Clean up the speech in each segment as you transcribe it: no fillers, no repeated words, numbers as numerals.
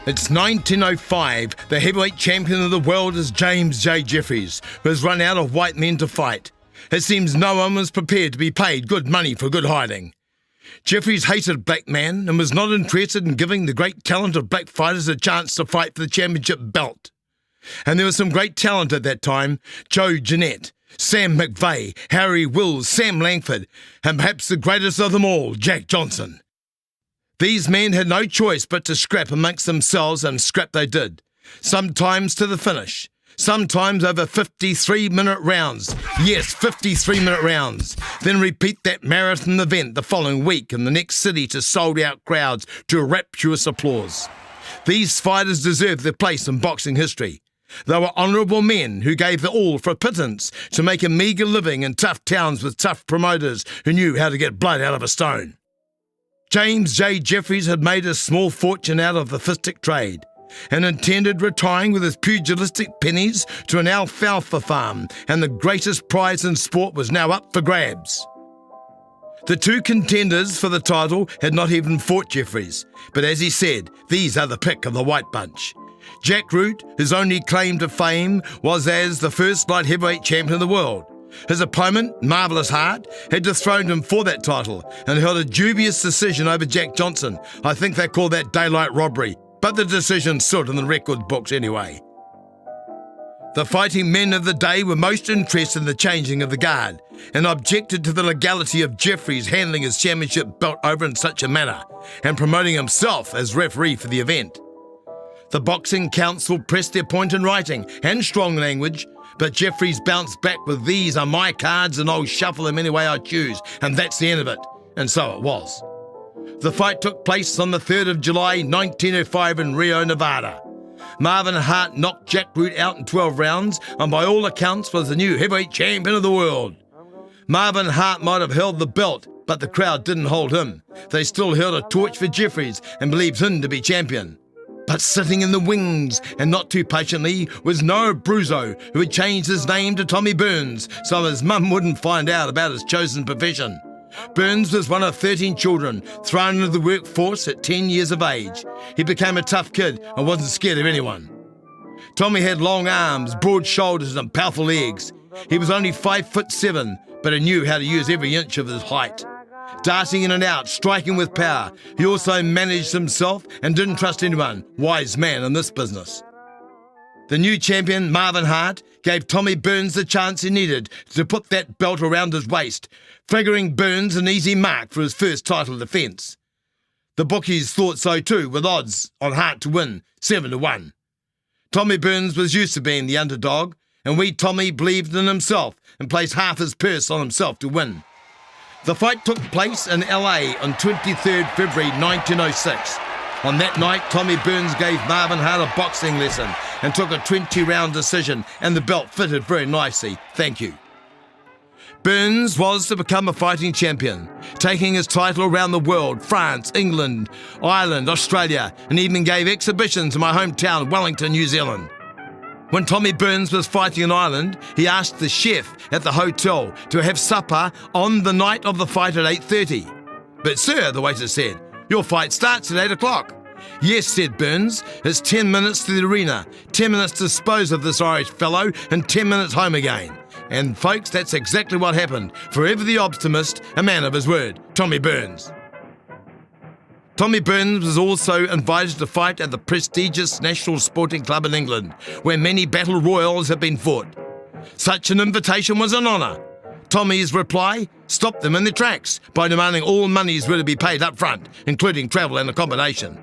It's 1905. The heavyweight champion of the world is James J. Jeffries, who has run out of white men to fight. It seems no one was prepared to be paid good money for good hiding. Jeffries hated black men and was not interested in giving the great talent of black fighters a chance to fight for the championship belt. And there was some great talent at that time: Joe Jeanette, Sam McGhie, Harry Wills, Sam Langford, and perhaps the greatest of them all, Jack Johnson. These men had no choice but to scrap amongst themselves, and scrap they did, sometimes to the finish, sometimes over 53-minute rounds. Yes, 53-minute rounds. Then repeat that marathon event the following week in the next city to sold-out crowds to rapturous applause. These fighters deserve their place in boxing history. They were honourable men who gave their all for a pittance to make a meagre living in tough towns with tough promoters who knew how to get blood out of a stone. James J. Jeffries had made a small fortune out of the fistic trade and intended retiring with his pugilistic pennies to an alfalfa farm, and the greatest prize in sport was now up for grabs. The two contenders for the title had not even fought Jeffries, but as he said, these are the pick of the white bunch. Jack Root, his only claim to fame was as the first light heavyweight champion of the world. His opponent, Marvellous Hart, had dethroned him for that title and held a dubious decision over Jack Johnson. I think they call that daylight robbery, but the decision stood in the record books anyway. The fighting men of the day were most interested in the changing of the guard and objected to the legality of Jeffries handling his championship belt over in such a manner and promoting himself as referee for the event. The Boxing Council pressed their point in writing and strong language, but Jeffries bounced back with "These are my cards and I'll shuffle them any way I choose, and that's the end of it." And so it was. The fight took place on the 3rd of July 1905 in Rio, Nevada. Marvin Hart knocked Jack Root out in 12 rounds and by all accounts was the new heavyweight champion of the world. Marvin Hart might have held the belt, but the crowd didn't hold him. They still held a torch for Jeffries and believed him to be champion. But sitting in the wings, and not too patiently, was Noah Bruzo, who had changed his name to Tommy Burns so his mum wouldn't find out about his chosen profession. Burns was one of 13 children, thrown into the workforce at 10 years of age. He became a tough kid and wasn't scared of anyone. Tommy had long arms, broad shoulders and powerful legs. He was only 5'7", but he knew how to use every inch of his height. Darting in and out, striking with power, he also managed himself and didn't trust anyone. Wise man in this business. The new champion, Marvin Hart, gave Tommy Burns the chance he needed to put that belt around his waist, figuring Burns an easy mark for his first title defence. The bookies thought so too, with odds on Hart to win, 7-1. Tommy Burns was used to being the underdog, and wee Tommy believed in himself and placed half his purse on himself to win. The fight took place in LA on 23rd February 1906. On that night, Tommy Burns gave Marvin Hart a boxing lesson and took a 20-round decision, and the belt fitted very nicely. Thank you. Burns was to become a fighting champion, taking his title around the world: France, England, Ireland, Australia, and even gave exhibitions in my hometown, Wellington, New Zealand. When Tommy Burns was fighting in Ireland, he asked the chef at the hotel to have supper on the night of the fight at 8:30. "But sir," the waiter said, "your fight starts at 8 o'clock. "Yes," said Burns, "it's 10 minutes to the arena, 10 minutes to dispose of this Irish fellow, and 10 minutes home again." And folks, that's exactly what happened. Forever the optimist, a man of his word, Tommy Burns. Tommy Burns was also invited to fight at the prestigious National Sporting Club in England, where many battle royals have been fought. Such an invitation was an honour. Tommy's reply stopped them in their tracks by demanding all monies were to be paid up front, including travel and accommodation.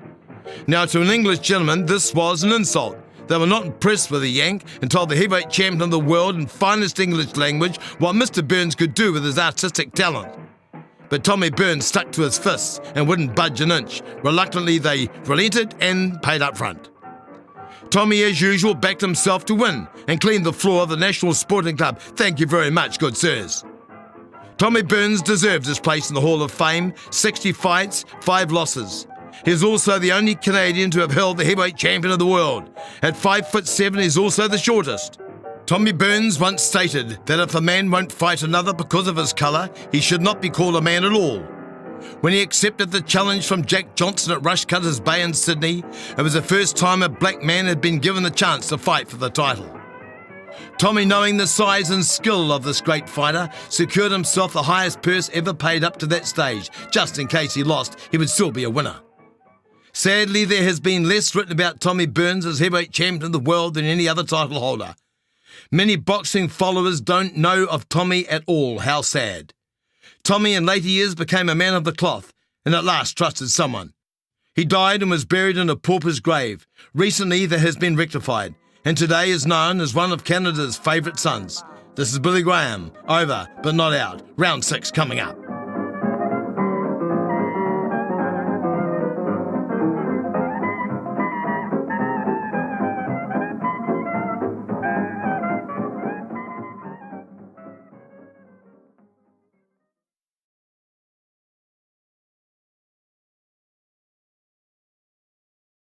Now, to an English gentleman, this was an insult. They were not impressed with the Yank and told the heavyweight champion of the world in finest English language what Mr. Burns could do with his artistic talent. But Tommy Burns stuck to his fists and wouldn't budge an inch. Reluctantly, they relented and paid up front. Tommy, as usual, backed himself to win and cleaned the floor of the National Sporting Club. "Thank you very much, good sirs." Tommy Burns deserved his place in the Hall of Fame. 60 fights, 5 losses. He is also the only Canadian to have held the heavyweight champion of the world. At 5'7", he is also the shortest. Tommy Burns once stated that if a man won't fight another because of his colour, he should not be called a man at all. When he accepted the challenge from Jack Johnson at Rushcutters Bay in Sydney, it was the first time a black man had been given the chance to fight for the title. Tommy, knowing the size and skill of this great fighter, secured himself the highest purse ever paid up to that stage. Just in case he lost, he would still be a winner. Sadly, there has been less written about Tommy Burns as heavyweight champion of the world than any other title holder. Many boxing followers don't know of Tommy at all. How sad. Tommy in later years became a man of the cloth and at last trusted someone. He died and was buried in a pauper's grave. Recently that has been rectified and today is known as one of Canada's favourite sons. This is Billy Graham. Over but not out. Round 6 coming up.